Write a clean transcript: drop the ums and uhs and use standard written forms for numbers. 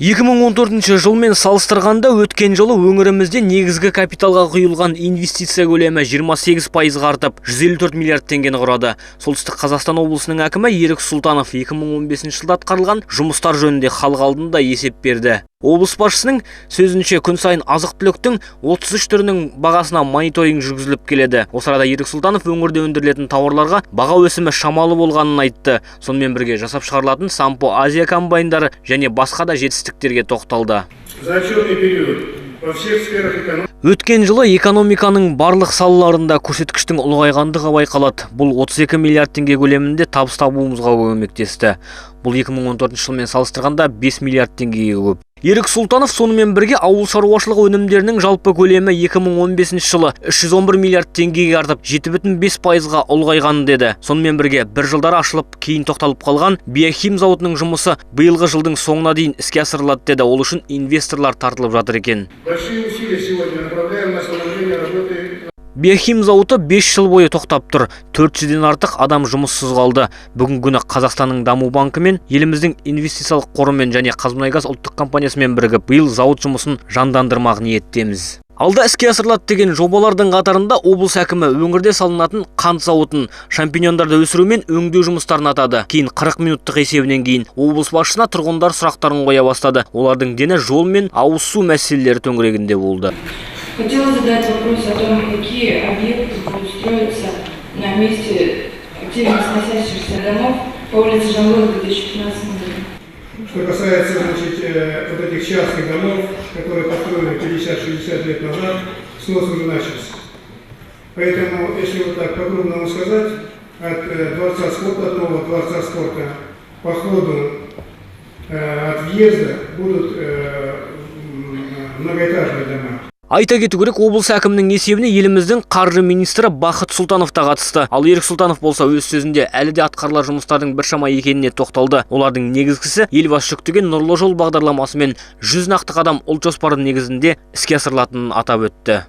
2014 жылмен салыстырғанда өткен жылы өңірімізде негізгі капиталға құйылған инвестиция көлемі 28% артып, 154 миллиард теңгені құрады. Солтүстік Қазақстан облысының әкімі Ерік Сұлтанов 2015 жылда атқарылған жұмыстар жөнінде халық алдында есеп берді. Облыс басшысының сөзінше күн сайын азық-түліктің 33 түрінің бағасына мониторинг жүргізіліп келеді. Осы арада Ерік Сұлтанов өңірде өндірілетін тауарларға баға өсімі шамалы болғанын айтты. Сонымен бірге жасап шығарылатын Сампо Азия комбайндары және басқа да жетістіктерге тоқталды. За отчетный период во всех сферах экономики Өткен жылы экономиканың барлық салаларында көрсеткіштің ұлғайғандығы байқалады. Бұл 32 миллиард теңге көлемінде табыс табуымызға көмектесті. Бұл 2014 жылмен салыстырғанда 5 миллиард теңгеге көп. Ерік Сұлтанов сонымен бірге ауыл шаруашылығы өнімдерінің жалпы көлемі 2015 жылы 311 миллиард теңгеге артып, 7,5%-ға ұлғайғанын деді. Сонымен бірге бір жылдары ашылып, кейін тоқталып қалған биохим зауытының жұмысы биылғы жылдың соңына дейін іске асырылады деді. Ол үшін инвесторлар тартылып жатыр екен. большие усилия сегодня направляем на становление работы. Биохим зауыты 5 жыл бойы тоқтап тұр. 400-ден артық адам жұмыссыз қалды. Бүгінгі күні Қазақстанның даму банкімен, еліміздің инвестициялық қорымен және Қазмұнайгаз ұлттық компаниясымен бірігіп, биыл зауыт жұмысын жандандырмақ ниеттеміз. Алда іске асырылады деген жобалардың қатарында облыс әкімі өңірде салынатын қант зауытын, шампиньондарды өсіру мен өңдеу жұмыстарын атады. Кейін 40 минуттық есебінен кейін облыс басшысына тұрғындар сұрақтарын қоя бастады. Олардың дені жол мен ауыз су мәселелері төңірегінде болды. Хотела задать вопрос о том, какие объекты будут строиться на месте активно сносящихся домов по улице Жамбылова в 2015 году. Что касается, вот этих частных домов, которые построены 50-60 лет назад, снос уже начался. Поэтому, если вот так по-крупному сказать, от Дворца спорта, от нового Дворца спорта, по ходу от въезда будут многоэтажные дома. Айта кету керек, облыс әкімінің есебіне еліміздің қаржы министрі Бақыт Сұлтанов та қатысты. Ал Ерік Сұлтанов болса өз сөзінде әлі де атқарылар жұмыстардың біршама екеніне тоқталды. Олардың негізгісі елбасы жүктеген нұрлы жол бағдарламасы мен 100 нақты қадам ұлт жоспары негізінде іске асырылатынын атап өтті.